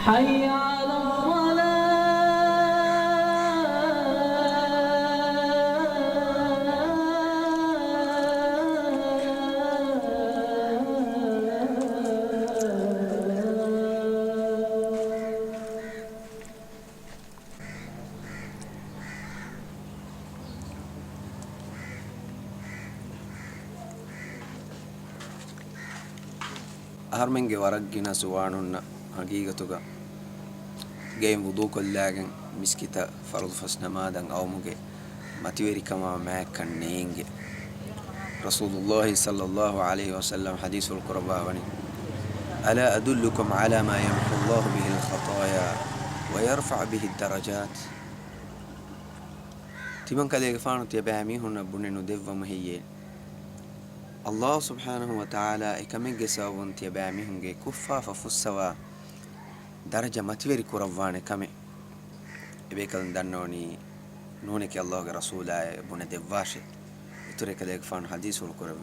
حي على هرمنجي ورقنا سوانونا حقيقتك جيم وضوك اللاجن مسكتا فرض فسنمادن أو مجي ما تيري كما ما كان نينجي رسول الله صلى الله عليه وسلم حديث القرباني ألا أدلكم على ما يمحو الله به الخطايا ويرفع به الدرجات تبان كده فانو تبامي هنا بنينو ديفا مهيين الله سبحانه وتعالى كمن جساون تبامي هنجي كفافة فسوا درجة ما تيري كرباني كمي إبيكال دانوني نونك الله رسوله بنا دفاشي تريك ديك فان حديث القرآن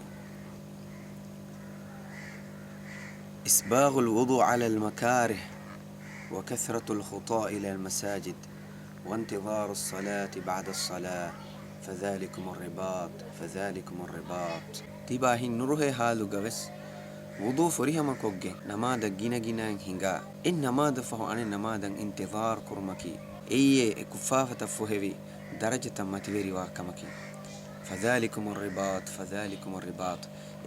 إسباغ الوضوء على المكاره وكثرة الخطاء إلى المساجد وانتظار الصلاة بعد الصلاة فذلكم الرباط تباهي نروه حالو قبس وضوء فريها مكوغي نمادا جينا جينا هنگا إن نمادا فهو أنا نمادا انتظار كرمكي إيه كفافة فهوي درجة ما تبيري واكمكي فذلكم الرباط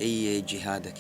أي جهادك